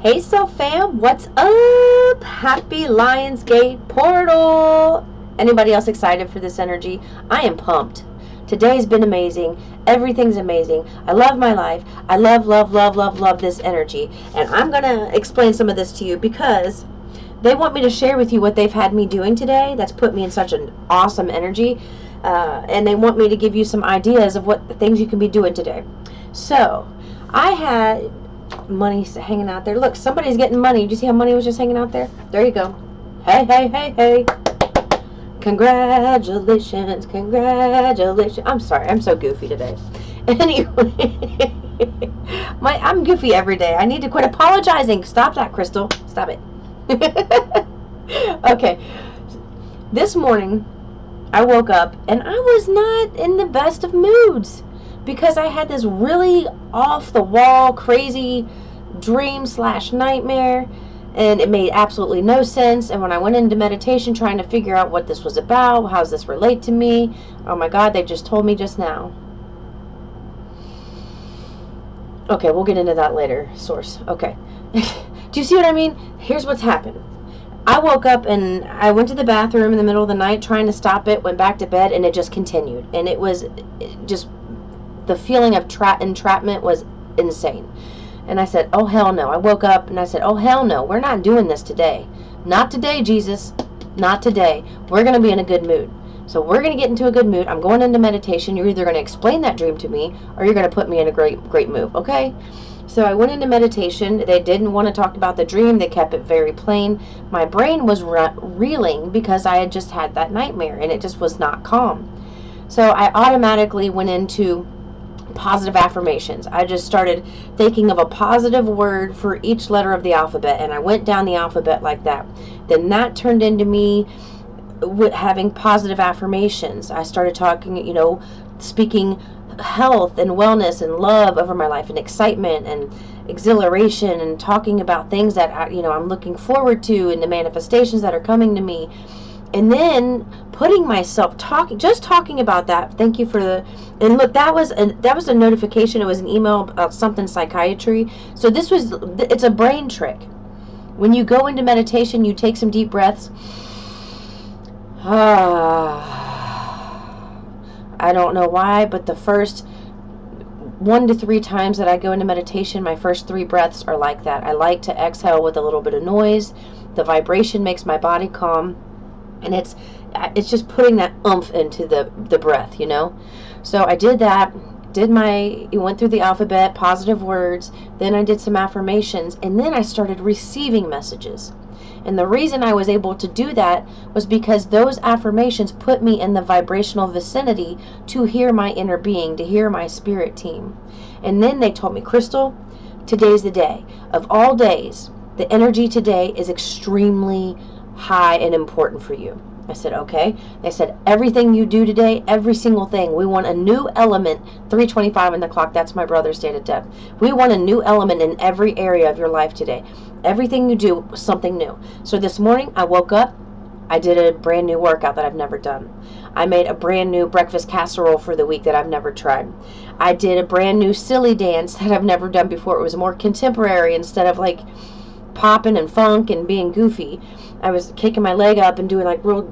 Hey, so fam, what's up? Happy Lionsgate portal. Anybody else excited for this energy? I am pumped. Today's been amazing. Everything's amazing. I love my life. I love this energy. And I'm going to explain some of this to you because they want me to share with you what they've had me doing today. That's put me in such an awesome energy. And they want me to give you some ideas of what things you can be doing today. So, I had money hanging out there. Look, somebody's getting money. Did you see how money was just hanging out there? There you go. Hey, hey, hey, hey. Congratulations, congratulations. I'm sorry, I'm so goofy today. Anyway, I'm goofy every day. I need to quit apologizing. Stop that, Crystal. Stop it. Okay. This morning, I woke up and I was not in the best of moods because I had this really off-the-wall, crazy dream/nightmare, and it made absolutely no sense. And when I went into meditation trying to figure out what this was about, how does this relate to me, oh my God, they just told me just now. Okay, we'll get into that later. Source. Okay. Do you see what I mean? Here's what's happened. I woke up and I went to the bathroom in the middle of the night trying to stop it, went back to bed, and it just continued. And it was just, the feeling of entrapment was insane. And I said, oh, hell no. I woke up and I said, oh, hell no. We're not doing this today. Not today, Jesus. Not today. We're going to be in a good mood. So we're going to get into a good mood. I'm going into meditation. You're either going to explain that dream to me or you're going to put me in a great mood. Okay? So I went into meditation. They didn't want to talk about the dream. They kept it very plain. My brain was reeling because I had just had that nightmare and it just was not calm. So I automatically went into positive affirmations. I just started thinking of a positive word for each letter of the alphabet, and I went down the alphabet like that. Then that turned into me having positive affirmations. I started talking, speaking health and wellness and love over my life and excitement and exhilaration and talking about things that I'm looking forward to and the manifestations that are coming to me. And then putting myself talking about that. Thank you for the, and look, that was a notification. It was an email about something psychiatry. So it's a brain trick. When you go into meditation, you take some deep breaths. I don't know why, but the first 1 to 3 times that I go into meditation, my first 3 breaths are like that. I like to exhale with a little bit of noise. The vibration makes my body calm. And it's just putting that oomph into the breath, So I did that, went through the alphabet, positive words, then I did some affirmations, and then I started receiving messages. And the reason I was able to do that was because those affirmations put me in the vibrational vicinity to hear my inner being, to hear my spirit team. And then they told me, Crystal, today's the day. Of all days, the energy today is extremely high and important for you. I said, okay. They said, everything you do today, every single thing, we want a new element. 3:25 on the clock, that's my brother's date of death. We want a new element in every area of your life today. Everything you do, something new. So this morning, I woke up, I did a brand new workout that I've never done. I made a brand new breakfast casserole for the week that I've never tried. I did a brand new silly dance that I've never done before. It was more contemporary instead of like popping and funk and being goofy. I was kicking my leg up and doing like real,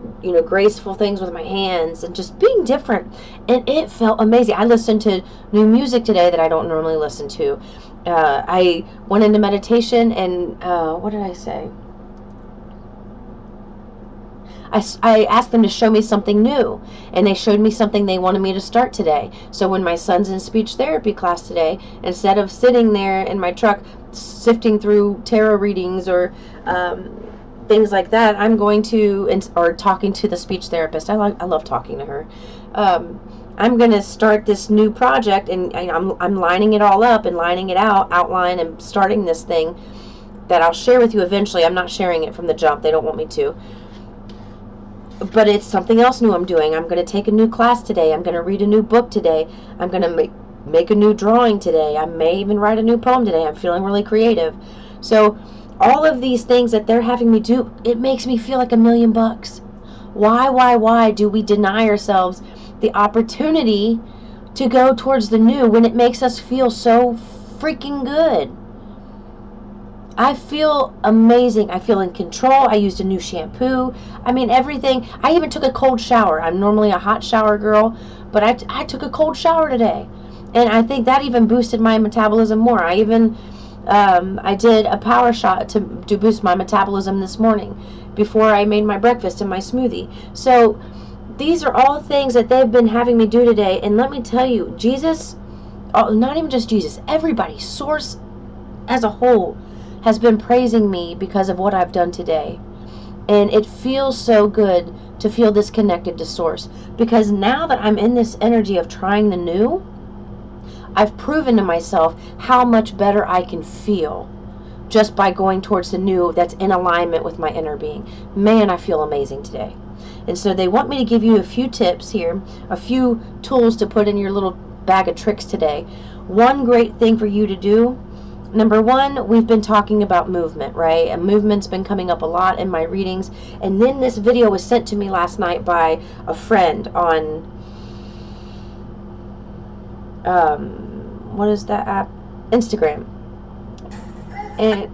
graceful things with my hands and just being different. And it felt amazing. I listened to new music today that I don't normally listen to. I went into meditation and, what did I say? I asked them to show me something new, and they showed me something they wanted me to start today. So when my son's in speech therapy class today, instead of sitting there in my truck sifting through tarot readings or things like that, I'm going to, or talking to the speech therapist. I love talking to her. I'm going to start this new project, and I'm lining it all up and lining it out, outline and starting this thing that I'll share with you eventually. I'm not sharing it from the jump. They don't want me to. But it's something else new I'm doing. I'm going to take a new class today. I'm going to read a new book today. I'm going to make a new drawing today. I may even write a new poem today. I'm feeling really creative. So all of these things that they're having me do, it makes me feel like $1 million. Why do we deny ourselves the opportunity to go towards the new when it makes us feel so freaking good? I feel amazing. I feel in control. I used a new shampoo. I mean, everything. I even took a cold shower. I'm normally a hot shower girl, but I took a cold shower today. And I think that even boosted my metabolism more. I even, I did a power shot to boost my metabolism this morning before I made my breakfast and my smoothie. So these are all things that they've been having me do today. And let me tell you, Jesus, not even just Jesus, everybody, Source as a whole, has been praising me because of what I've done today. And it feels so good to feel disconnected to Source, because now that I'm in this energy of trying the new, I've proven to myself how much better I can feel just by going towards the new that's in alignment with my inner being. Man, I feel amazing today. And so they want me to give you a few tips here, a few tools to put in your little bag of tricks today. One great thing for you to do, number one, we've been talking about movement, right? And movement's been coming up a lot in my readings. And then this video was sent to me last night by a friend on, what is that app? Instagram. And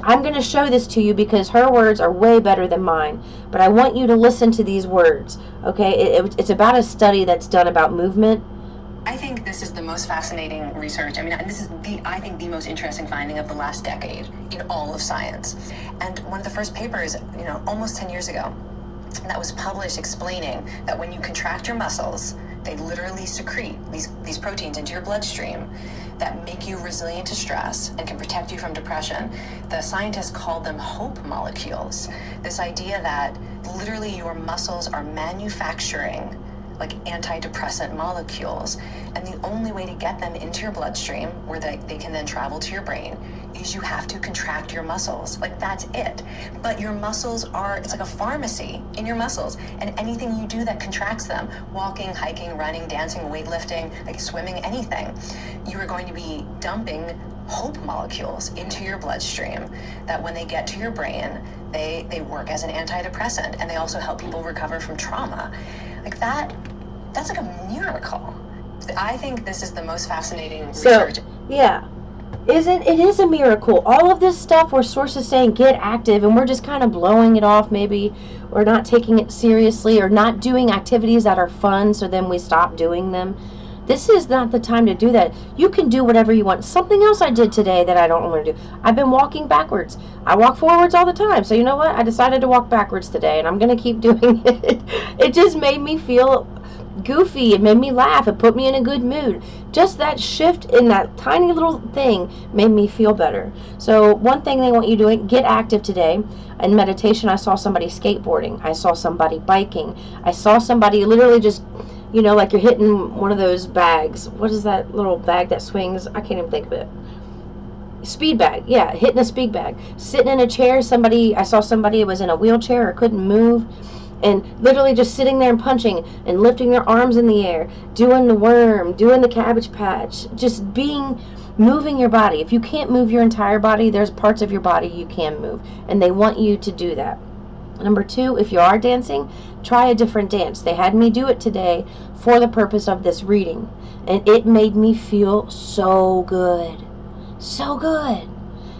I'm going to show this to you because her words are way better than mine. But I want you to listen to these words, okay? It's about a study that's done about movement. I think this is the most fascinating research. I mean, this is I think the most interesting finding of the last decade in all of science. And one of the first papers, almost 10 years ago, that was published explaining that when you contract your muscles, they literally secrete these proteins into your bloodstream that make you resilient to stress and can protect you from depression. The scientists called them hope molecules. This idea that literally your muscles are manufacturing like antidepressant molecules, and the only way to get them into your bloodstream where they can then travel to your brain is you have to contract your muscles. Like, that's it. But your muscles it's like a pharmacy in your muscles, and anything you do that contracts them, walking, hiking, running, dancing, weightlifting, like swimming, anything, you are going to be dumping hope molecules into your bloodstream that when they get to your brain, they work as an antidepressant, and they also help people recover from trauma. Like that's like a miracle. I think this is the most fascinating research. So, yeah. It is a miracle. All of this stuff where Source is saying get active, and we're just kind of blowing it off maybe, or not taking it seriously, or not doing activities that are fun, so then we stop doing them. This is not the time to do that. You can do whatever you want. Something else I did today that I don't want to do. I've been walking backwards. I walk forwards all the time. So you know what? I decided to walk backwards today, and I'm going to keep doing it. It just made me feel goofy. It made me laugh. It put me in a good mood. Just that shift in that tiny little thing made me feel better. So one thing they want you doing, get active today. In meditation, I saw somebody skateboarding. I saw somebody biking. I saw somebody literally just, like you're hitting one of those bags. What is that little bag that swings? I can't even think of it. Speed bag. Yeah, hitting a speed bag. Sitting in a chair. I saw somebody who was in a wheelchair or couldn't move, and literally just sitting there and punching and lifting their arms in the air, doing the worm, doing the cabbage patch, just moving your body. If you can't move your entire body, there's parts of your body you can move, and they want you to do that. Number two, if you are dancing, try a different dance. They had me do it today for the purpose of this reading, and it made me feel so good. So good.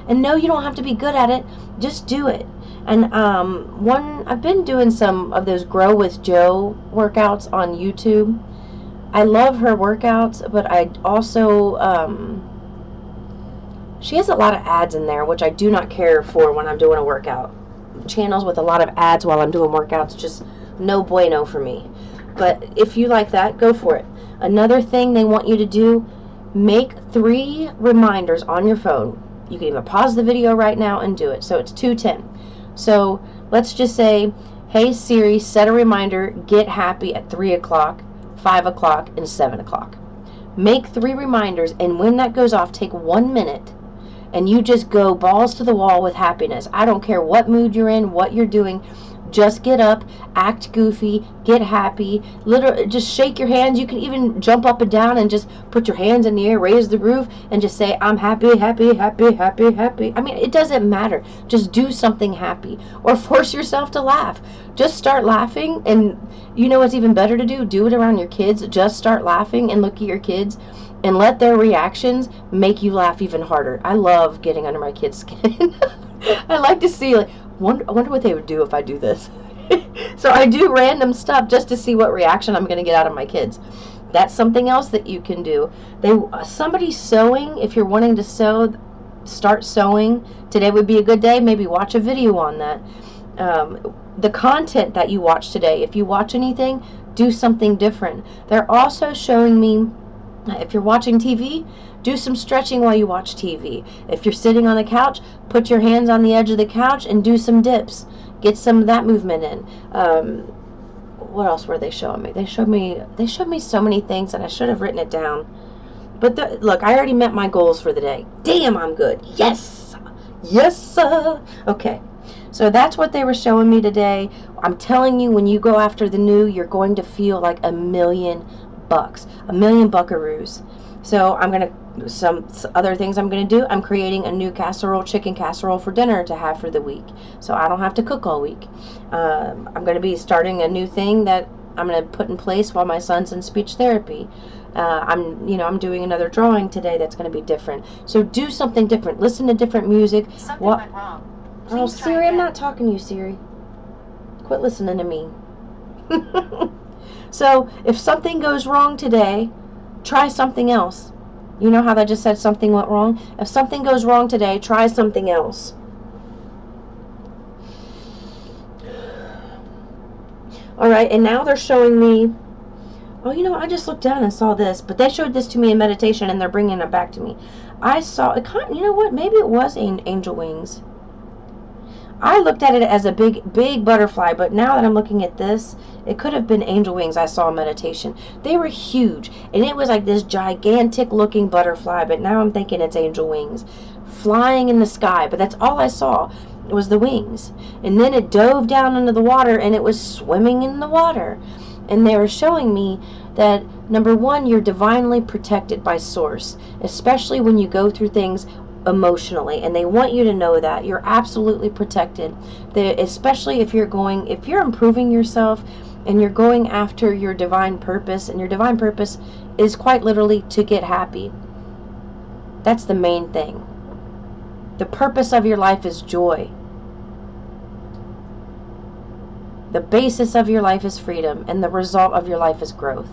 And no, you don't have to be good at it. Just do it. And I've been doing some of those Grow with Joe workouts on YouTube. I love her workouts, but I also, she has a lot of ads in there, which I do not care for when I'm doing a workout. Channels with a lot of ads while I'm doing workouts, just no bueno for me. But if you like that, go for it. Another thing they want you to do, make 3 reminders on your phone. You can even pause the video right now and do it. So it's 2:10. So let's just say, hey Siri, set a reminder, get happy at 3 o'clock, 5 o'clock, and 7 o'clock. Make 3 reminders, and when that goes off, take 1 minute, and you just go balls to the wall with happiness. I don't care what mood you're in, what you're doing. Just get up, act goofy, get happy, literally just shake your hands. You can even jump up and down and just put your hands in the air, raise the roof, and just say, I'm happy, happy, happy, happy, happy. I mean, it doesn't matter. Just do something happy, or force yourself to laugh. Just start laughing, and you know what's even better to do? Do it around your kids. Just start laughing and look at your kids. and let their reactions make you laugh even harder. I love getting under my kids' skin. I like to see, like, I wonder what they would do if I do this. So I do random stuff just to see what reaction I'm going to get out of my kids. That's something else that you can do. Somebody sewing, if you're wanting to sew, start sewing. Today would be a good day. Maybe watch a video on that. The content that you watch today, if you watch anything, do something different. They're also showing me, if you're watching TV, do some stretching while you watch TV. If you're sitting on the couch, put your hands on the edge of the couch and do some dips. Get some of that movement in. What else were they showing me? They showed me so many things, and I should have written it down. But look, I already met my goals for the day. Damn, I'm good. Yes. Yes, sir. Okay. So that's what they were showing me today. I'm telling you, when you go after the new, you're going to feel like $1 million. $1 million buckaroos. So I'm going to, some other things I'm going to do, I'm creating a new casserole, chicken casserole for dinner to have for the week. So I don't have to cook all week. I'm going to be starting a new thing that I'm going to put in place while my son's in speech therapy. I'm doing another drawing today that's going to be different. So do something different. Listen to different music. Something went wrong. Oh, Siri, I'm not talking to you, Siri. Quit listening to me. So if something goes wrong today, try something else. You know how I just said something went wrong? If something goes wrong today, try something else. Alright, and now they're showing me, oh, I just looked down and saw this, but they showed this to me in meditation, and they're bringing it back to me. I saw, you know what, maybe it was angel wings. I looked at it as a big butterfly, but now that I'm looking at this, it could have been angel wings I saw in meditation. They were huge, and it was like this gigantic looking butterfly, but now I'm thinking it's angel wings flying in the sky, but that's all I saw. It was the wings. And then it dove down into the water, and it was swimming in the water. And they were showing me that, number one, you're divinely protected by Source, especially when you go through things emotionally, and they want you to know that you're absolutely protected. Especially if you're improving yourself and you're going after your divine purpose, and your divine purpose is quite literally to get happy. That's the main thing. The purpose of your life is joy. The basis of your life is freedom, and the result of your life is growth.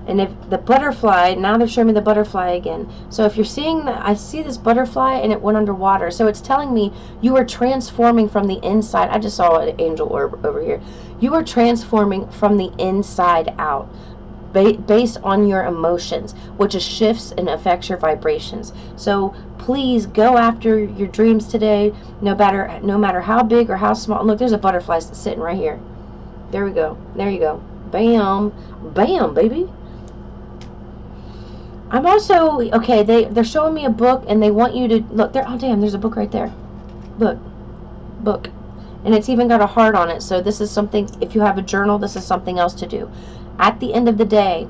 And if the butterfly, now they're showing me the butterfly again. So if you're seeing that, I see this butterfly and it went underwater. So it's telling me you are transforming from the inside. I just saw an angel orb over here. You are transforming from the inside out, based on your emotions, which shifts and affects your vibrations. So please go after your dreams today, no matter how big or how small. Look, there's a butterfly sitting right here. There we go. There you go. Bam. Bam, baby. I'm also, okay, they're showing me a book, and they want you to, look, there, oh damn, there's a book right there. Look, book. And it's even got a heart on it, so this is something, if you have a journal, this is something else to do. At the end of the day,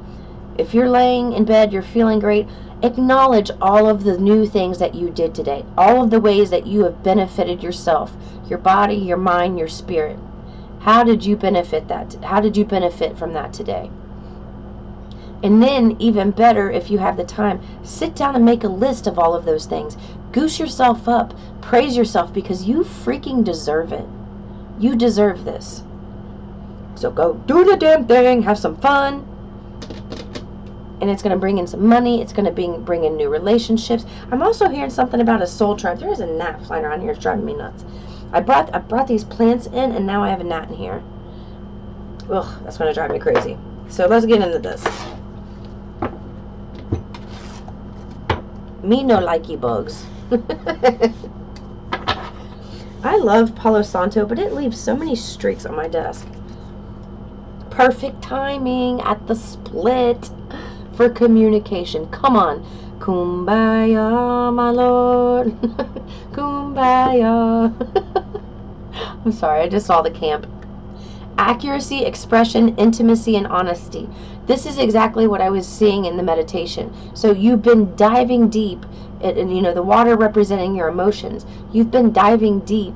if you're laying in bed, you're feeling great, acknowledge all of the new things that you did today, all of the ways that you have benefited yourself, your body, your mind, your spirit. How did you benefit that? How did you benefit from that today? And then, even better, if you have the time, sit down and make a list of all of those things. Goose yourself up. Praise yourself, because you freaking deserve it. You deserve this. So go do the damn thing. Have some fun. And it's going to bring in some money. It's going to bring in new relationships. I'm also hearing something about a soul tribe. There is a gnat flying around here. It's driving me nuts. I brought these plants in, and now I have a gnat in here. Ugh, that's going to drive me crazy. So let's get into this. Me no likey bugs. I love Palo Santo, but it leaves so many streaks on my desk. Perfect timing at the split for communication. Come on. Kumbaya, my lord. Kumbaya. I'm sorry, I just saw the camp. Accuracy, expression, intimacy, and honesty. This is exactly what I was seeing in the meditation. So you've been diving deep, and the water representing your emotions. You've been diving deep,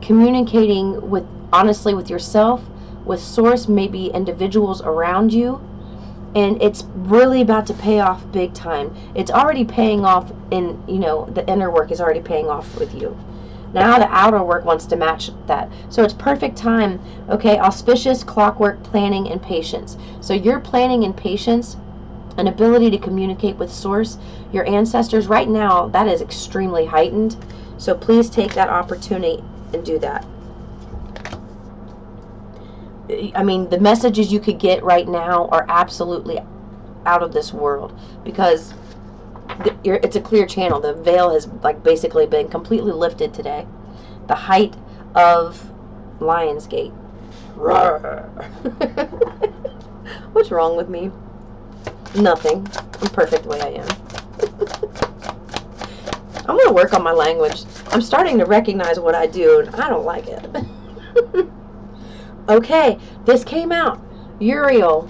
communicating honestly with yourself, with Source, maybe individuals around you, And it's really about to pay off big time. It's already paying off in, you know, the inner work is already paying off with you. Now the outer work wants to match that. So it's perfect time. Okay, auspicious, clockwork, planning, and patience. So your planning and patience, an ability to communicate with source, your ancestors, right now, that is extremely heightened. So please take that opportunity and do that. I mean, the messages you could get right now are absolutely out of this world, because it's a clear channel. The veil has like basically been completely lifted today. The height of Lionsgate. What's wrong with me? Nothing. I'm perfect the way I am. I'm going to work on my language. I'm starting to recognize what I do, and I don't like it. Okay, this came out. Uriel,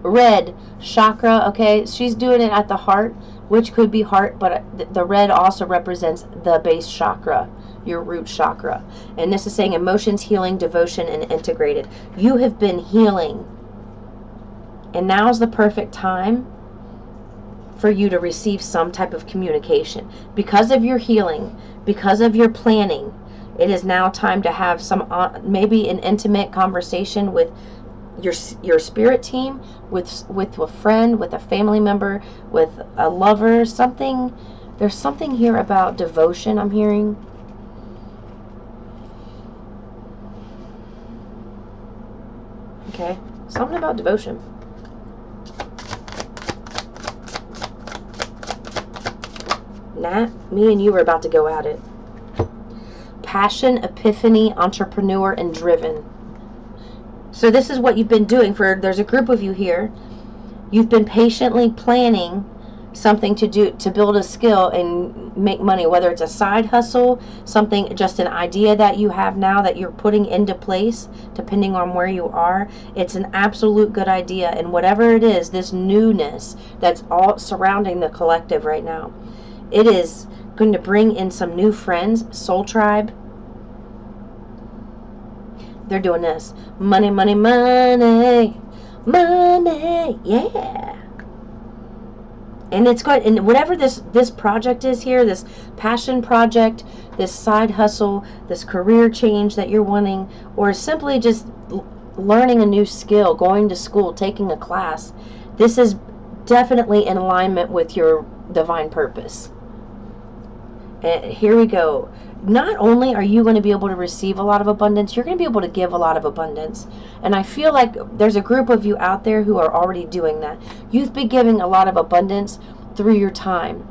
red, chakra, okay? She's doing it at the heart, which could be heart, but the red also represents the base chakra, your root chakra. And this is saying emotions, healing, devotion, and integrated. You have been healing. And now's the perfect time for you to receive some type of communication. Because of your healing, because of your planning, it is now time to have some, maybe an intimate conversation with your spirit team, with a friend, with a family member, with a lover, something. There's something here about devotion I'm hearing. Okay, something about devotion. Nat, me and you are about to go at it. Passion, epiphany, entrepreneur, and driven. So this is what you've been doing there's a group of you here. You've been patiently planning something to do, to build a skill and make money, whether it's a side hustle, something, just an idea that you have now that you're putting into place, depending on where you are. It's an absolute good idea. And whatever it is, this newness that's all surrounding the collective right now, it is going to bring in some new friends, soul tribe. They're doing this. Money, money, money. Money. Yeah. And it's good. And whatever this project is here, this passion project, this side hustle, this career change that you're wanting, or simply just learning a new skill, going to school, taking a class, this is definitely in alignment with your divine purpose. And here we go. Not only are you going to be able to receive a lot of abundance, you're going to be able to give a lot of abundance. And I feel like there's a group of you out there who are already doing that. You've been giving a lot of abundance through your time,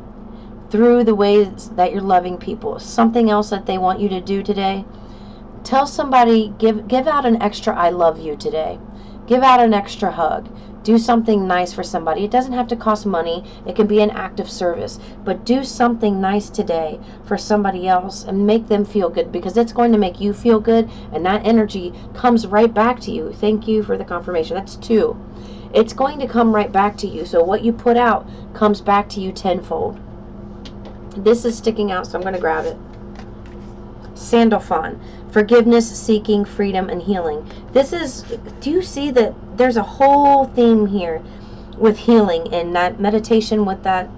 through the ways that you're loving people. Something else that they want you to do today, tell somebody, give out an extra I love you today. Give out an extra hug. Do something nice for somebody. It doesn't have to cost money. It can be an act of service. But do something nice today for somebody else and make them feel good, because it's going to make you feel good, and that energy comes right back to you. Thank you for the confirmation. That's 2. It's going to come right back to you. So what you put out comes back to you tenfold. This is sticking out, so I'm going to grab it. Sandalphon. Forgiveness, seeking, freedom, and healing. This is, do you see that there's a whole theme here with healing, and that meditation with that,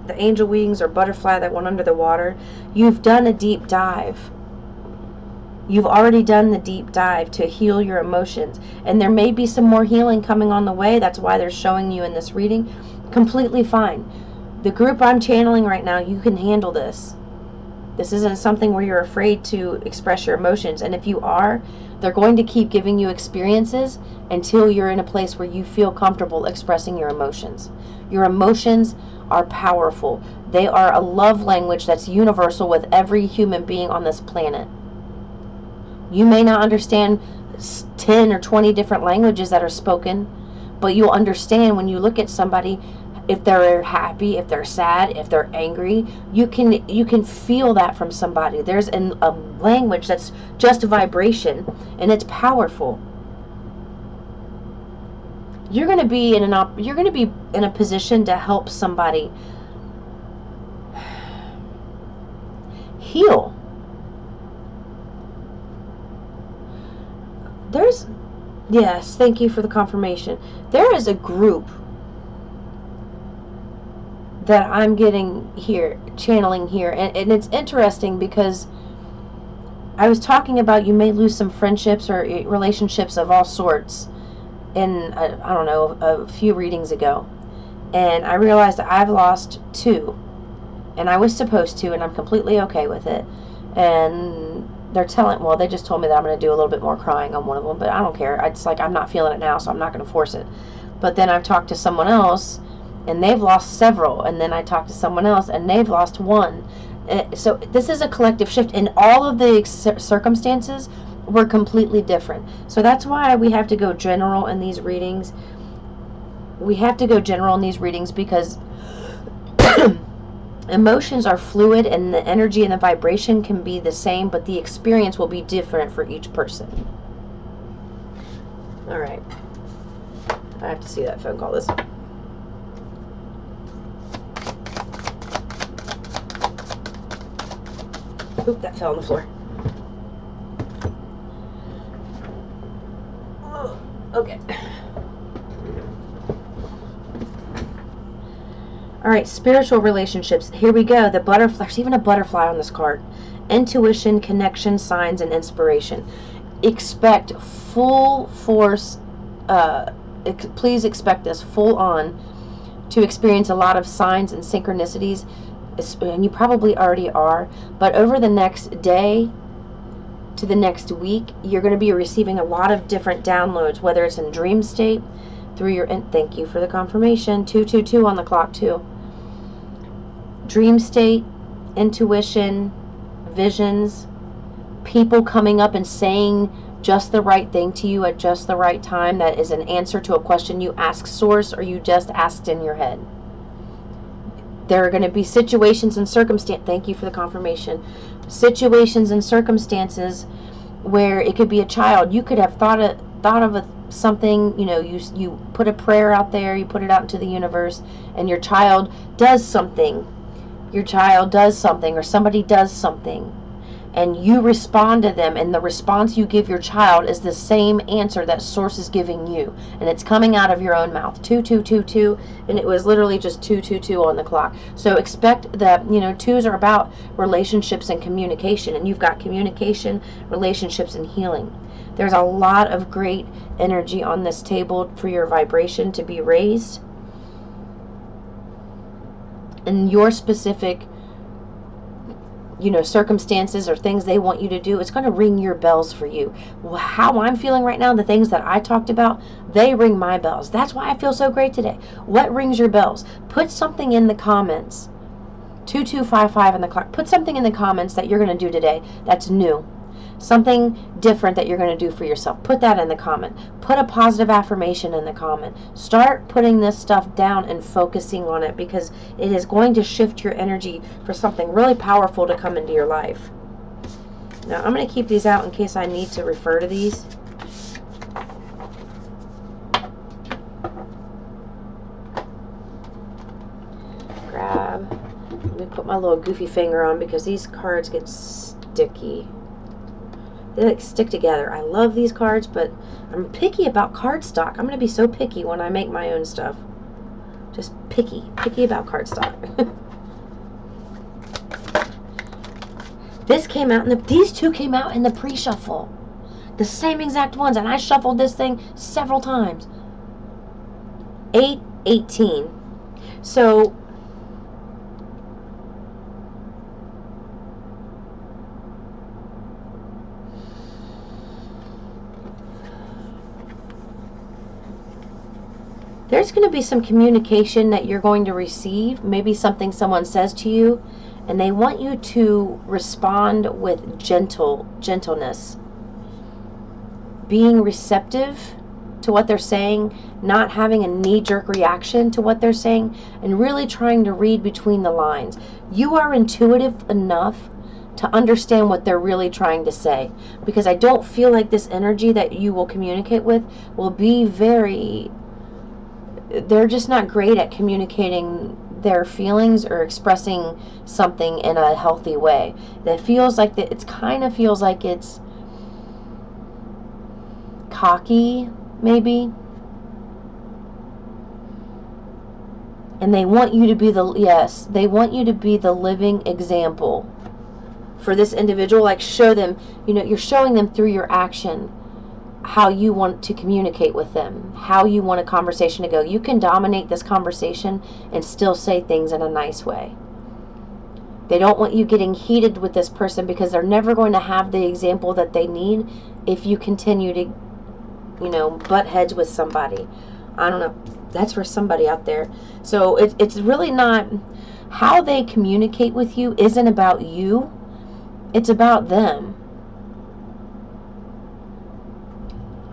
the angel wings or butterfly that went under the water? You've done a deep dive. You've already done the deep dive to heal your emotions. And there may be some more healing coming on the way. That's why they're showing you in this reading. Completely fine. The group I'm channeling right now, you can handle this. This isn't something where you're afraid to express your emotions. And if you are, they're going to keep giving you experiences until you're in a place where you feel comfortable expressing your emotions. Your emotions are powerful. They are a love language that's universal with every human being on this planet. You may not understand 10 or 20 different languages that are spoken, but you'll understand when you look at somebody, if they're happy, if they're sad, if they're angry. You can feel that from somebody. There's a language that's just vibration, and it's powerful. You're going to be in a position to help somebody heal. Yes, thank you for the confirmation. There is a group that I'm getting here, channeling here. And it's interesting because I was talking about you may lose some friendships or relationships of all sorts in, I don't know, a few readings ago. And I realized that I've lost 2. And I was supposed to, and I'm completely okay with it. And they're well, they just told me that I'm going to do a little bit more crying on one of them, but I don't care. It's like I'm not feeling it now, so I'm not going to force it. But then I've talked to someone else, and they've lost several. And then I talked to someone else, and they've lost 1. So this is a collective shift, and all of the circumstances were completely different. So that's why we have to go general in these readings. We have to go general in these readings because emotions are fluid, and the energy and the vibration can be the same, but the experience will be different for each person. All right. I have to see that phone call. This. Oop, that fell on the floor. Oh, okay. All right, spiritual relationships. Here we go. The butterfly. There's even a butterfly on this card. Intuition, connection, signs, and inspiration. Expect full force. Please expect this full on to experience a lot of signs and synchronicities, and you probably already are. But over the next day to the next week, you're going to be receiving a lot of different downloads, whether it's in dream state, through your. And thank you for the confirmation. 222 on the clock too. Dream state, intuition, visions, people coming up and saying just the right thing to you at just the right time. That is an answer to a question you ask source or you just asked in your head. There are going to be situations and circumstances. Thank you for the confirmation. Situations and circumstances where it could be a child. You could have thought of something. You know, you put a prayer out there, you put it out into the universe, and your child does something. Your child does something, or somebody does something, and you respond to them, and the response you give your child is the same answer that source is giving you, and it's coming out of your own mouth. 2222, and it was literally just 222 on the clock. So expect that, you know, 2s are about relationships and communication, and you've got communication, relationships, and healing. There's a lot of great energy on this table for your vibration to be raised. And your specific, you know, circumstances or things they want you to do, it's going to ring your bells for you. How I'm feeling right now, the things that I talked about, they ring my bells. That's why I feel so great today. What rings your bells? Put something in the comments. 2255 on the clock. Put something in the comments that you're going to do today that's new. Something different that you're going to do for yourself. Put that in the comment. Put a positive affirmation in the comment. Start putting this stuff down and focusing on it, because it is going to shift your energy for something really powerful to come into your life. Now, I'm going to keep these out in case I need to refer to these. Grab. Let me put my little goofy finger on because these cards get sticky. They like stick together. I love these cards, but I'm picky about cardstock. I'm going to be so picky when I make my own stuff. Just picky about cardstock. This came out, these 2 came out in the pre-shuffle. The same exact ones, and I shuffled this thing several times. 8-18. So there's going to be some communication that you're going to receive, maybe something someone says to you, and they want you to respond with gentleness. Being receptive to what they're saying, not having a knee-jerk reaction to what they're saying, and really trying to read between the lines. You are intuitive enough to understand what they're really trying to say, because I don't feel like this energy that you will communicate with will be very... They're just not great at communicating their feelings or expressing something in a healthy way. That feels like that. It kind of feels like it's cocky, maybe. And they want you to be they want you to be the living example for this individual. Like, show them, you're showing them through your action how you want to communicate with them, how you want a conversation to go. You can dominate this conversation and still say things in a nice way. They don't want you getting heated with this person, because they're never going to have the example that they need if you continue to, butt heads with somebody. I don't know. That's for somebody out there. So it's really not, how they communicate with you isn't about you. It's about them.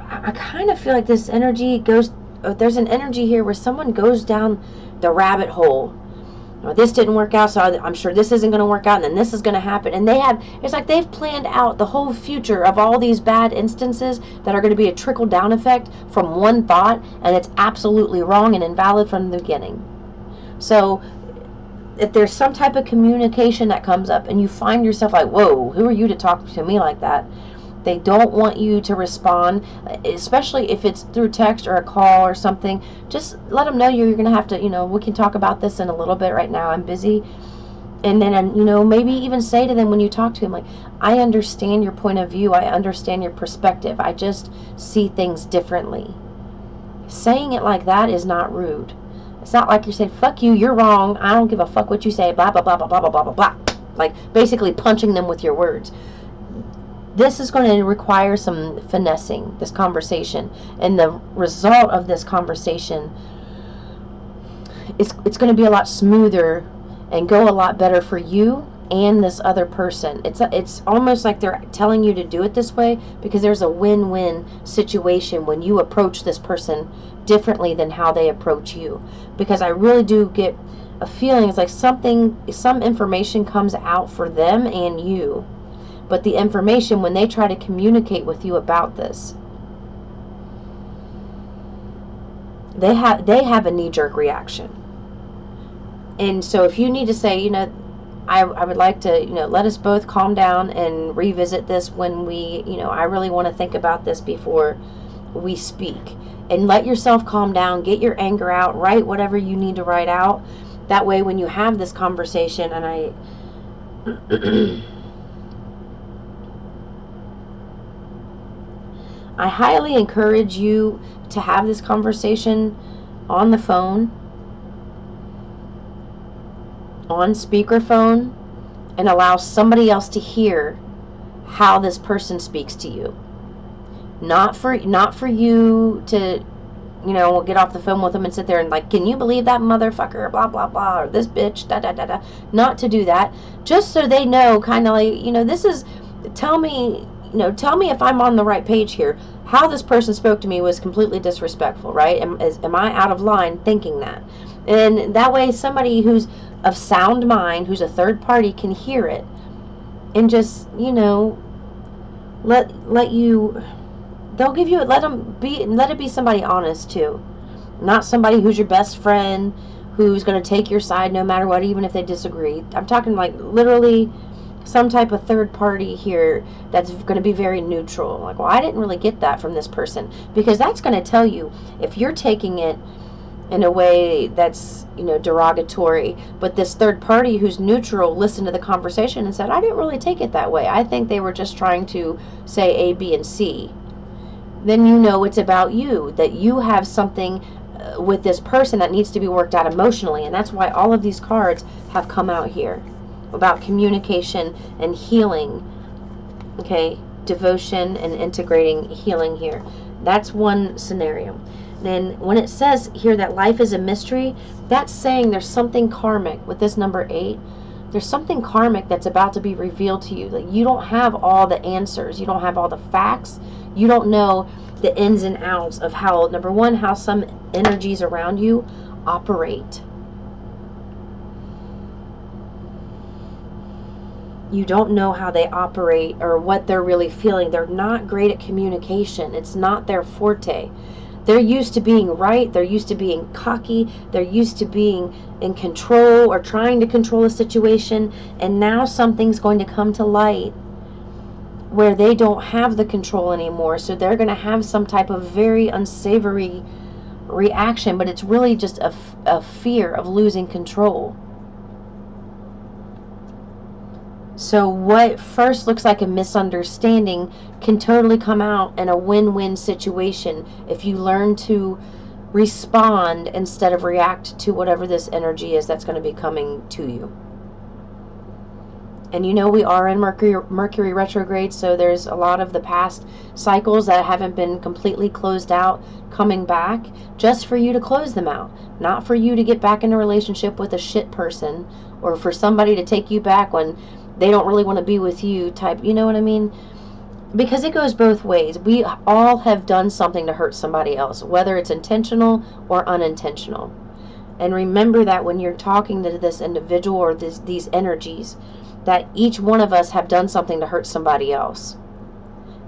I kind of feel like this energy goes, there's an energy here where someone goes down the rabbit hole. This didn't work out, so I'm sure this isn't going to work out, and then this is going to happen. And it's like they've planned out the whole future of all these bad instances that are going to be a trickle-down effect from one thought, and it's absolutely wrong and invalid from the beginning. So if there's some type of communication that comes up and you find yourself like, whoa, who are you to talk to me like that? They don't want you to respond, especially if it's through text or a call or something. Just let them know you're going to have to, we can talk about this in a little bit right now. I'm busy. And then, maybe even say to them when you talk to them, like, I understand your point of view. I understand your perspective. I just see things differently. Saying it like that is not rude. It's not like you're saying, fuck you, you're wrong. I don't give a fuck what you say, blah, blah, blah, blah, blah, blah, blah, blah, blah. Like, basically punching them with your words. This is going to require some finessing, this conversation. And the result of this conversation, it's going to be a lot smoother and go a lot better for you and this other person. It's almost like they're telling you to do it this way because there's a win-win situation when you approach this person differently than how they approach you. Because I really do get a feeling it's like some information comes out for them and you. But the information, when they try to communicate with you about this, they have a knee-jerk reaction. And so if you need to say, I would like to, let us both calm down and revisit this when we, I really want to think about this before we speak. And let yourself calm down, get your anger out, write whatever you need to write out. That way when you have this conversation, and I highly encourage you to have this conversation on the phone, on speakerphone, and allow somebody else to hear how this person speaks to you. Not for you to, get off the phone with them and sit there and like, can you believe that motherfucker, blah, blah, blah, or this bitch, da, da, da, da. Not to do that. Just so they know, kind of like, this is, tell me if I'm on the right page here. How this person spoke to me was completely disrespectful, right? Am I out of line thinking that? And that way somebody who's of sound mind, who's a third party, can hear it and just, let it be somebody honest too. Not somebody who's your best friend, who's going to take your side no matter what, even if they disagree. I'm talking like literally some type of third party here that's going to be very neutral. Like, well, I didn't really get that from this person. Because that's going to tell you if you're taking it in a way that's, derogatory. But this third party who's neutral listened to the conversation and said, I didn't really take it that way. I think they were just trying to say A, B, and C. Then it's about you. That you have something with this person that needs to be worked out emotionally. And that's why all of these cards have come out here. About communication and healing. Okay, devotion and integrating healing here. That's one scenario. Then when it says here that life is a mystery, that's saying there's something karmic with this number 8. There's something karmic that's about to be revealed to you. Like, you don't have all the answers. You don't have all the facts. You don't know the ins and outs of how, number one, how some energies around you operate. You don't know how they operate or what they're really feeling. They're not great at communication. It's not their forte. They're used to being right. They're used to being cocky. They're used to being in control or trying to control a situation. And now something's going to come to light where they don't have the control anymore. So they're going to have some type of very unsavory reaction, but it's really just a fear of losing control. So what first looks like a misunderstanding can totally come out in a win-win situation if you learn to respond instead of react to whatever this energy is that's going to be coming to you. And you know, we are in Mercury retrograde, so there's a lot of the past cycles that haven't been completely closed out coming back, just for you to close them out. Not for you to get back in a relationship with a shit person, or for somebody to take you back when they don't really want to be with you type, you know what I mean? Because it goes both ways. We all have done something to hurt somebody else, whether it's intentional or unintentional. And remember that when you're talking to this individual or these energies, that each one of us have done something to hurt somebody else.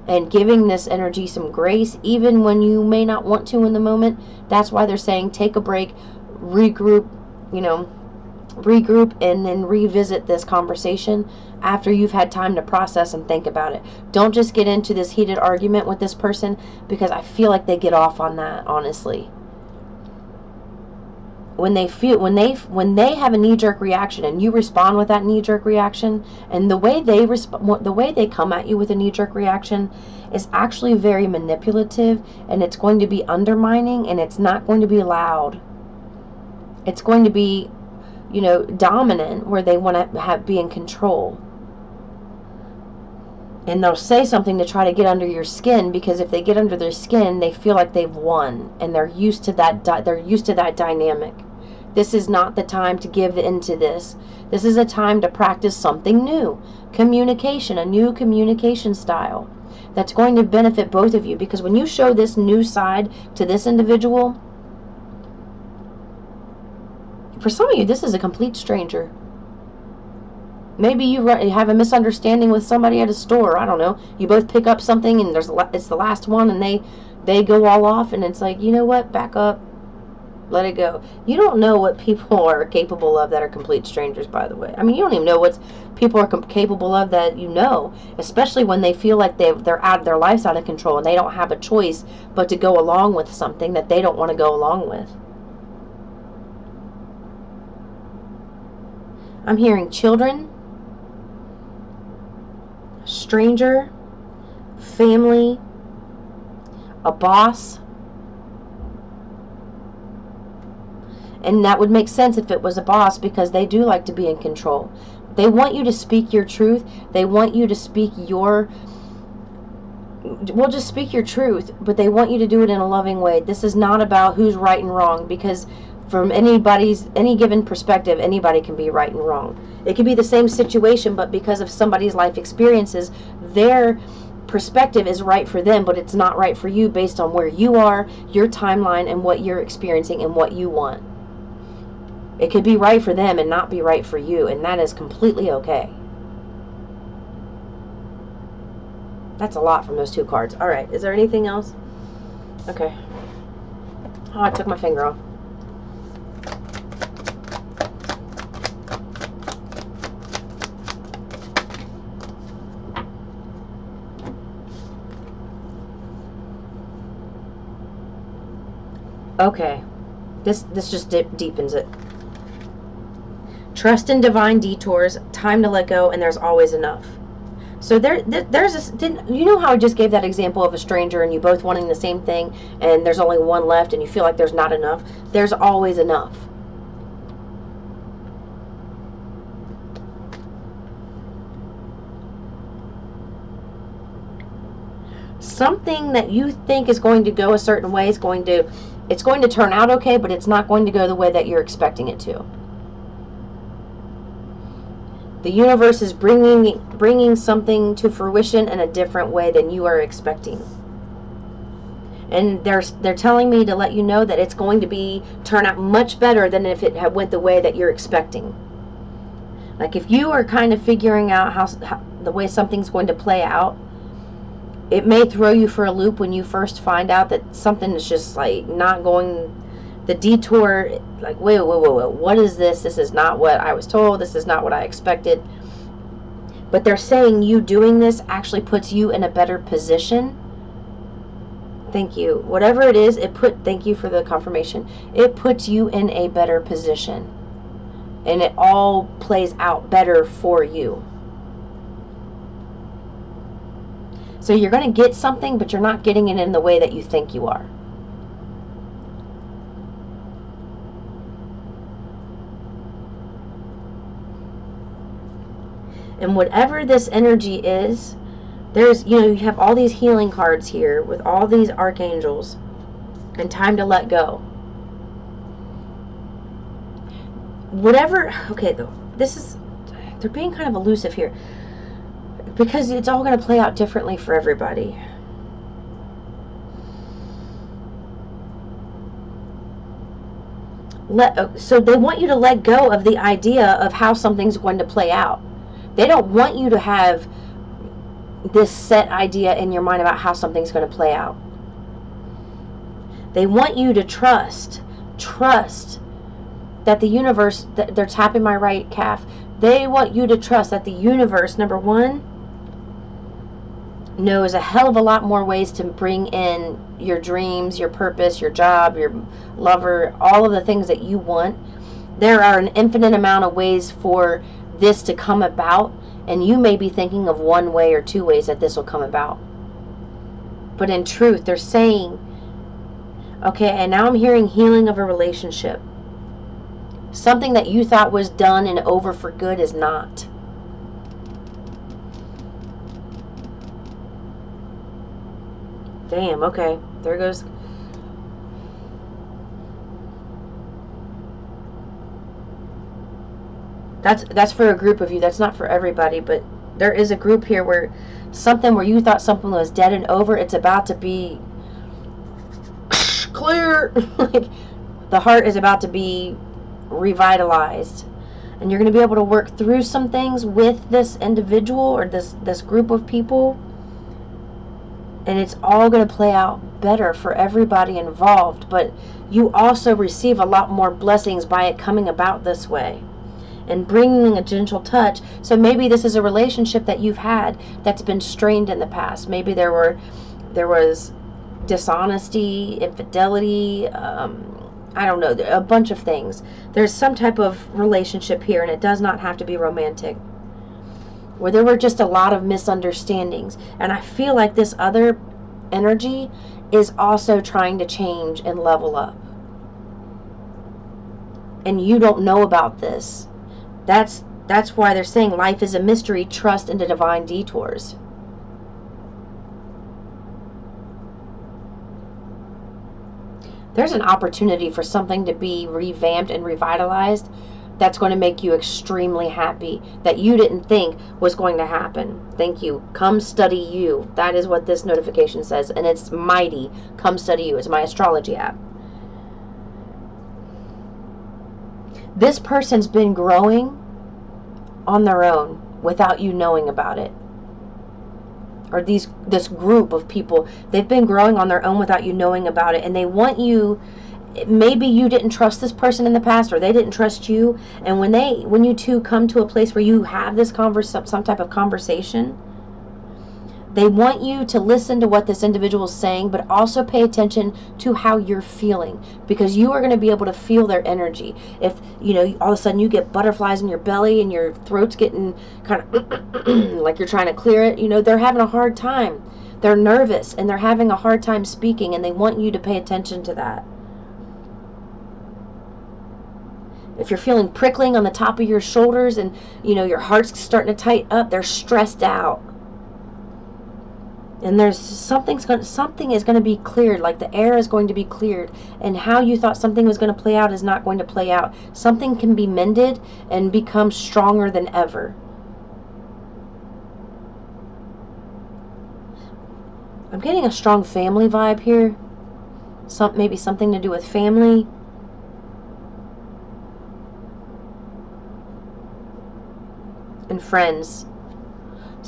And giving this energy some grace, even when you may not want to in the moment. That's why they're saying take a break, regroup, regroup, and then revisit this conversation after you've had time to process and think about it. Don't just get into this heated argument with this person, because I feel like they get off on that, honestly. When they have a knee-jerk reaction and you respond with that knee-jerk reaction, and the way they come at you with a knee-jerk reaction is actually very manipulative, and it's going to be undermining, and it's not going to be loud. It's going to be, dominant, where they want to be in control. And they'll say something to try to get under your skin, because if they get under their skin, they feel like they've won, and they're used to that. They're used to that dynamic. This is not the time to give into this. This is a time to practice something new, communication, a new communication style that's going to benefit both of you. Because when you show this new side to this individual, for some of you, this is a complete stranger. Maybe you have a misunderstanding with somebody at a store. I don't know. You both pick up something, and it's the last one, and they go all off, and it's like, you know what? Back up. Let it go. You don't know what people are capable of that are complete strangers, by the way. I mean, you don't even know what people are capable of that especially when they feel like their life's out of control, and they don't have a choice but to go along with something that they don't want to go along with. I'm hearing children, stranger, family, a boss. And that would make sense if it was a boss, because they do like to be in control. They want you to speak your truth. They want you to speak just speak your truth, but they want you to do it in a loving way. This is not about who's right and wrong, because from any given perspective, anybody can be right and wrong. It could be the same situation, but because of somebody's life experiences, their perspective is right for them, but it's not right for you based on where you are, your timeline, and what you're experiencing and what you want. It could be right for them and not be right for you, and that is completely okay. That's a lot from those two cards. All right, is there anything else? Okay. Oh, I took my finger off. Okay. This just deepens it. Trust in divine detours, time to let go, and there's always enough. So you know how I just gave that example of a stranger and you both wanting the same thing, and there's only one left and you feel like there's not enough? There's always enough. Something that you think is going to go a certain way it's going to turn out okay, but it's not going to go the way that you're expecting it to. The universe is bringing something to fruition in a different way than you are expecting. And they're telling me to let you know that it's going to turn out much better than if it had went the way that you're expecting. Like if you are kind of figuring out how the way something's going to play out, it may throw you for a loop when you first find out that something is just like not going. The detour, like, wait, what is this? This is not what I was told. This is not what I expected. But they're saying you doing this actually puts you in a better position Thank you. Whatever it is, thank you for the confirmation. It puts you in a better position. And it all plays out better for you. So you're going to get something, but you're not getting it in the way that you think you are. And whatever this energy is, there's, you have all these healing cards here with all these archangels, and time to let go. Whatever, okay, though, they're being kind of elusive here, because it's all going to play out differently for everybody. So they want you to let go of the idea of how something's going to play out. They don't want you to have this set idea in your mind about how something's going to play out. They want you to trust that the universe, they're tapping my right calf, they want you to trust that the universe, number one, knows a hell of a lot more ways to bring in your dreams, your purpose, your job, your lover, all of the things that you want. There are an infinite amount of ways for this to come about, and you may be thinking of one way or two ways that this will come about. But in truth, they're saying, okay, and now I'm hearing healing of a relationship. Something that you thought was done and over for good is not. Damn, okay. There goes. That's for a group of you. That's not for everybody, but there is a group here where you thought something was dead and over, it's about to be clear. Like the heart is about to be revitalized, and you're going to be able to work through some things with this individual or this group of people, and it's all going to play out better for everybody involved. But you also receive a lot more blessings by it coming about this way and bringing a gentle touch. So maybe this is a relationship that you've had that's been strained in the past. Maybe there was dishonesty, infidelity, I don't know, a bunch of things. There's some type of relationship here, and it does not have to be romantic, where there were just a lot of misunderstandings. And I feel like this other energy is also trying to change and level up. And you don't know about this. That's why they're saying life is a mystery, trust into divine detours. There's an opportunity for something to be revamped and revitalized that's going to make you extremely happy, that you didn't think was going to happen. Thank you. Come study you. That is what this notification says, and it's mighty. Come study you. It's my astrology app. This person's been growing on their own without you knowing about it. Or this group of people, they've been growing on their own without you knowing about it, and they want you. Maybe you didn't trust this person in the past, or they didn't trust you, and when you two come to a place where you have this some type of conversation, they want you to listen to what this individual is saying, but also pay attention to how you're feeling, because you are going to be able to feel their energy. If all of a sudden you get butterflies in your belly and your throat's getting kind of like you're trying to clear it, they're having a hard time. They're nervous and they're having a hard time speaking, and they want you to pay attention to that. If you're feeling prickling on the top of your shoulders and your heart's starting to tighten up, they're stressed out. And there's something is going to be cleared, like the air is going to be cleared, and how you thought something was going to play out is not going to play out. Something can be mended and become stronger than ever. I'm getting a strong family vibe here. Maybe something to do with family. And friends.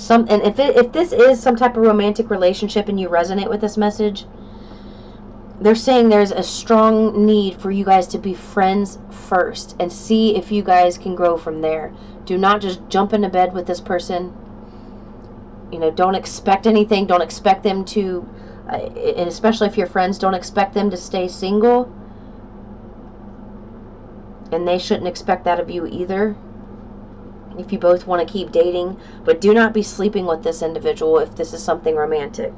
And if this is some type of romantic relationship and you resonate with this message, they're saying there's a strong need for you guys to be friends first and see if you guys can grow from there. Do not just jump into bed with this person. Don't expect anything. Don't expect them to And especially if your friends don't expect them to stay single, and they shouldn't expect that of you either. If you both want to keep dating, but do not be sleeping with this individual if this is something romantic.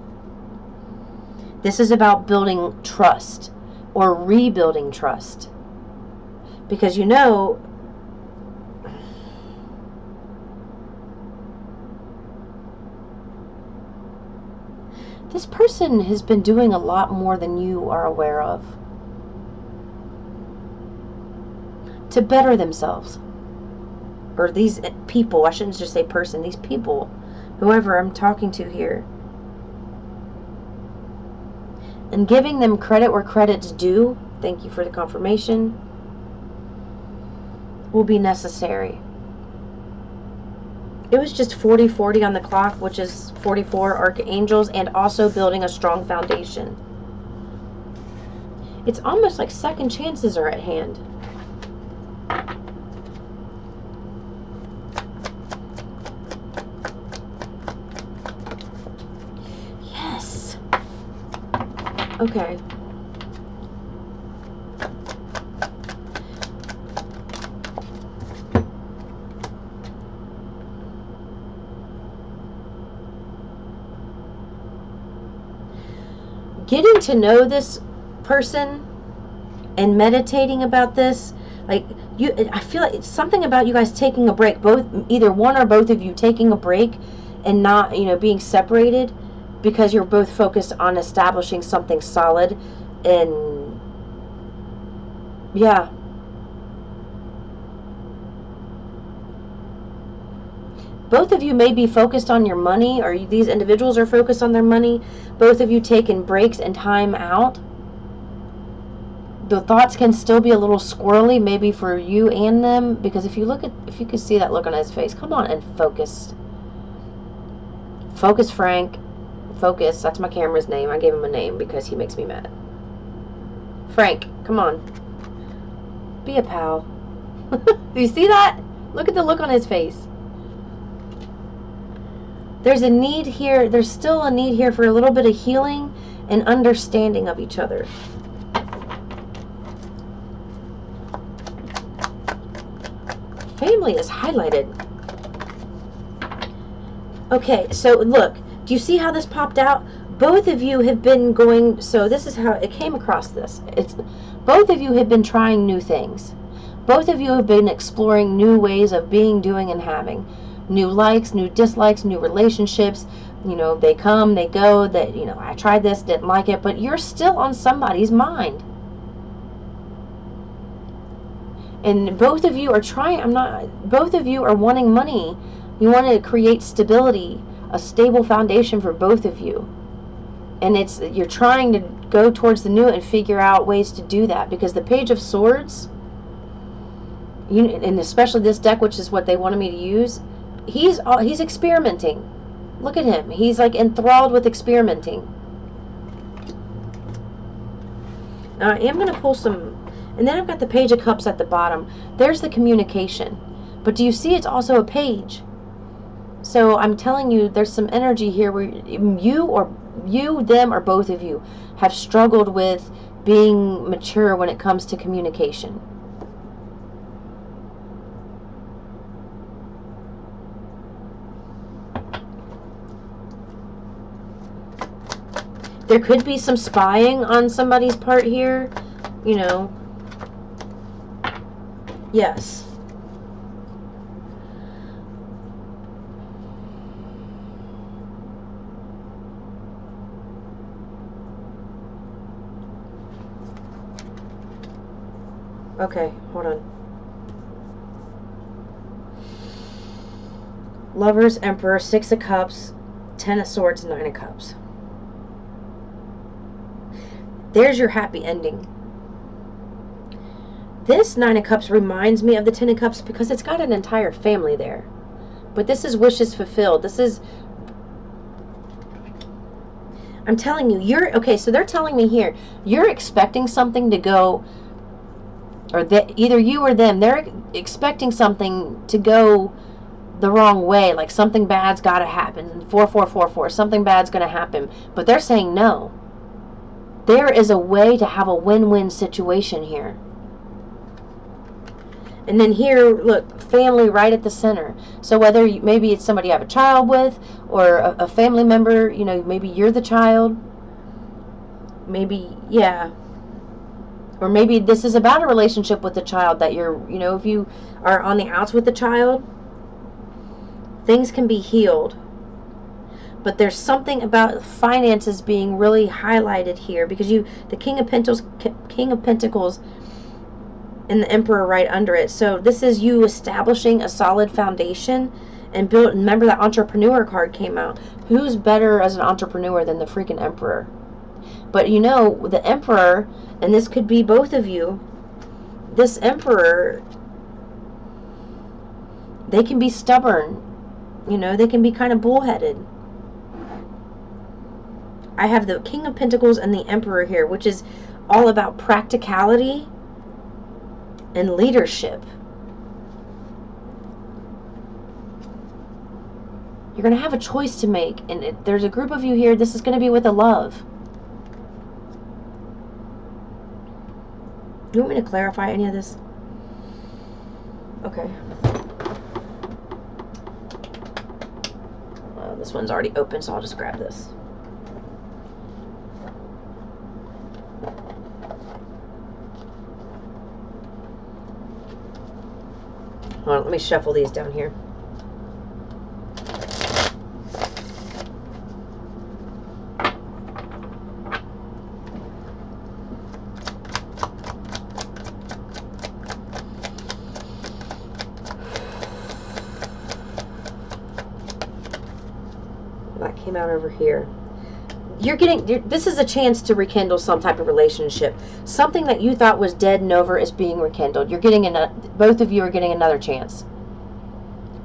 This is about building trust or rebuilding trust. Because you know, this person has been doing a lot more than you are aware of to better themselves. Or these people, I shouldn't just say person, these people, whoever I'm talking to here. And giving them credit where credit's due, thank you for the confirmation, will be necessary. It was just 40-40 on the clock, which is 44 archangels, and also building a strong foundation. It's almost like second chances are at hand. Yes. Okay. Getting to know this person and meditating about this, like I feel like it's something about you guys taking a break, both, either one or both of you taking a break and not, being separated, because you're both focused on establishing something solid. And yeah, both of you may be focused on your money, or these individuals are focused on their money. Both of you taking breaks and time out. The thoughts can still be a little squirrely, maybe for you and them, because if you could see that look on his face, come on and focus. Focus, Frank. Focus. That's my camera's name. I gave him a name because he makes me mad. Frank, come on. Be a pal. Do you see that? Look at the look on his face. There's a need here. There's still a need here for a little bit of healing and understanding of each other. Family is highlighted. Okay, so look. Do you see how this popped out? Both of you have been going, so this is how it came across this. Both of you have been trying new things. Both of you have been exploring new ways of being, doing, and having. New likes, new dislikes, new relationships. They come, they go, that, I tried this, didn't like it, but you're still on somebody's mind. And both of you are both of you are wanting money. You want to create stability, a stable foundation for both of you. And you're trying to go towards the new and figure out ways to do that, because the Page of Swords, and especially this deck, which is what they wanted me to use, he's experimenting. Look at him. He's like enthralled with experimenting. Now I am going to pull some, and then I've got the Page of Cups at the bottom. There's the communication. But do you see it's also a page? So I'm telling you, there's some energy here where you, them, or both of you have struggled with being mature when it comes to communication. There could be some spying on somebody's part here, Yes. Okay, hold on. Lovers, Emperor, Six of Cups, Ten of Swords, Nine of Cups. There's your happy ending. This Nine of Cups reminds me of the Ten of Cups because it's got an entire family there. But this is wishes fulfilled. This is... I'm telling you, okay, so they're telling me here, you're expecting something to go... Or either you or them, they're expecting something to go the wrong way, like something bad's got to happen, 4444, something bad's going to happen. But they're saying no. There is a way to have a win-win situation here. And then here, look, family right at the center. So whether maybe it's somebody you have a child with, or a family member, you know, maybe you're the child. Maybe, yeah. Or maybe this is about a relationship with the child that you're, you know, if you are on the outs with the child, things can be healed. But there's something about finances being really highlighted here, because the King of Pentacles and the Emperor right under it. So this is you establishing a solid foundation and build. Remember that entrepreneur card came out. Who's better as an entrepreneur than the freaking Emperor? But you know, the Emperor, and this could be both of you, this Emperor, they can be stubborn. You know, they can be kind of bullheaded. I have the King of Pentacles and the Emperor here, which is all about practicality and leadership. You're going to have a choice to make, and there's a group of you here. This is going to be with a love. You want me to clarify any of this? Okay. Well, this one's already open, so I'll just grab this. Hold on, let me shuffle these down here. That came out over here. This is a chance to rekindle some type of relationship. Something that you thought was dead and over is being rekindled. You're getting both of you are getting another chance.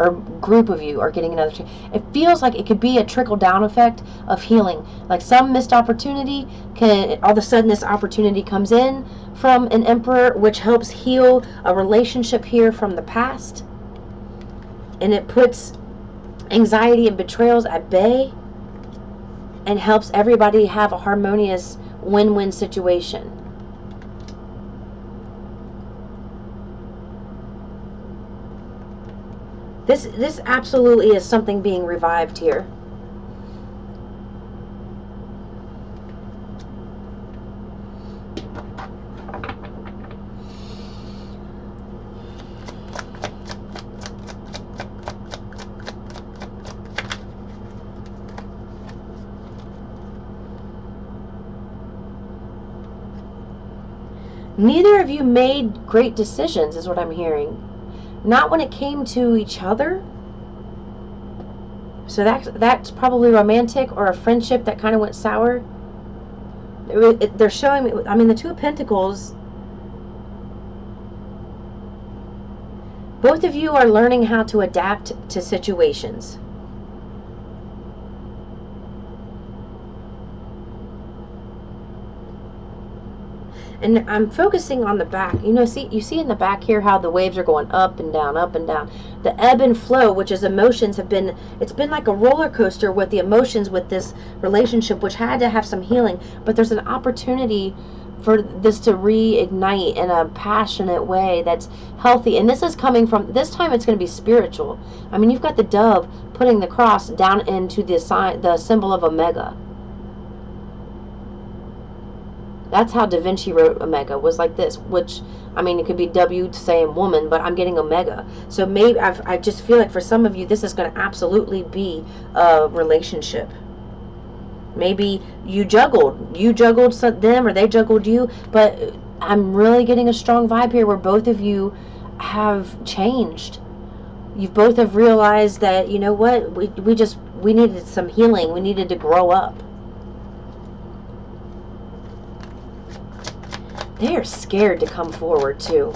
Or group of you are getting another chance. It feels like it could be a trickle-down effect of healing. Like some missed opportunity, all of a sudden this opportunity comes in from an Emperor, which helps heal a relationship here from the past. And it puts anxiety and betrayals at bay, and helps everybody have a harmonious win-win situation. This absolutely is something being revived here. Neither of you made great decisions, is what I'm hearing. Not when it came to each other. So that's probably romantic, or a friendship that kind of went sour. They're showing me, I mean, the Two of Pentacles. Both of you are learning how to adapt to situations. And I'm focusing on the back. You know, you see in the back here how the waves are going up and down, up and down. The ebb and flow, which is emotions, it's been like a roller coaster with the emotions with this relationship, which had to have some healing. But there's an opportunity for this to reignite in a passionate way that's healthy. And this is coming from, this time it's going to be spiritual. I mean, you've got the dove putting the cross down into the symbol of Omega. That's how Da Vinci wrote Omega, was like this, which, I mean, it could be W saying woman, but I'm getting Omega. So maybe, I just feel like for some of you, this is going to absolutely be a relationship. Maybe you juggled them, or they juggled you, but I'm really getting a strong vibe here where both of you have changed. You both have realized that, you know what, we needed some healing. We needed to grow up. They're scared to come forward, too.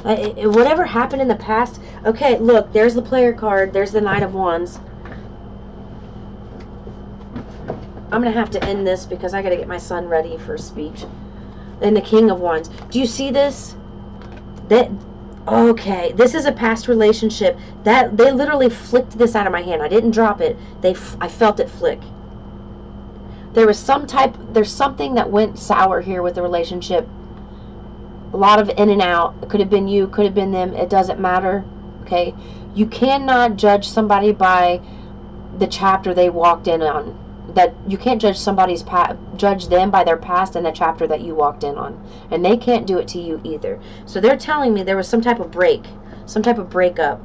Whatever happened in the past. Okay, look, there's the player card. There's the Knight of Wands. I'm going to have to end this because I got to get my son ready for speech. And the King of Wands. Do you see this? That Okay, this is a past relationship. That they literally flicked this out of my hand. I didn't drop it. I felt it flick. There's something that went sour here with the relationship. A lot of in and out. It could have been you, could have been them. It doesn't matter. Okay? You cannot judge somebody by the chapter they walked in on. That you can't judge them by their past and the chapter that you walked in on. And they can't do it to you either. So they're telling me there was some type of breakup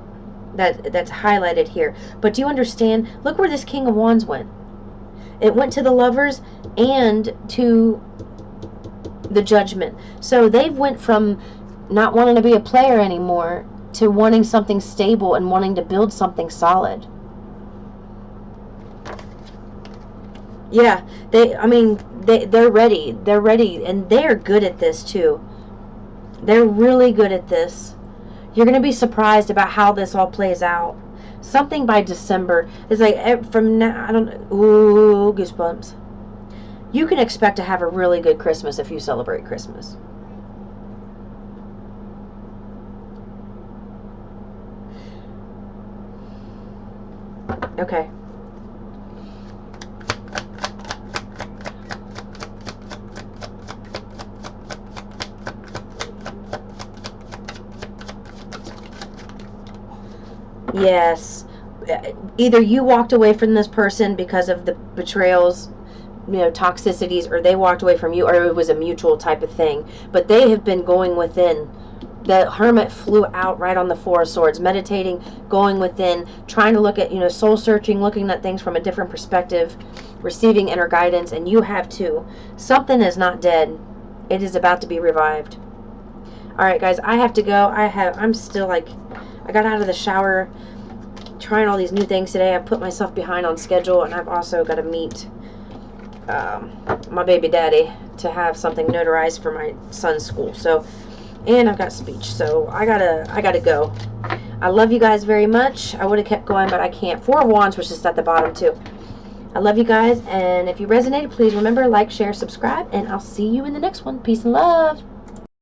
that's highlighted here. But do you understand? Look where this King of Wands went. It went to the Lovers and to the Judgment. So they've went from not wanting to be a player anymore to wanting something stable and wanting to build something solid. Yeah, they're ready. They're ready, and they're good at this too. They're really good at this. You're going to be surprised about how this all plays out. Something by December is like from now. I don't know. Ooh, goosebumps. You can expect to have a really good Christmas if you celebrate Christmas. Okay. Yes. Either you walked away from this person because of the betrayals, toxicities, or they walked away from you, or it was a mutual type of thing. But they have been going within. The Hermit flew out right on the Four of Swords, meditating, going within, trying to look at, soul searching, looking at things from a different perspective, receiving inner guidance, and you have too. Something is not dead. It is about to be revived. Alright guys, I have to go. I'm still like, I got out of the shower, trying all these new things today. I put myself behind on schedule, and I've also got to meet my baby daddy to have something notarized for my son's school. So, and I've got speech, so I gotta go. I love you guys very much. I would have kept going, but I can't. Four of Wands was just at the bottom too. I love you guys, and if you resonated, please remember, like, share, subscribe, and I'll see you in the next one. Peace and love.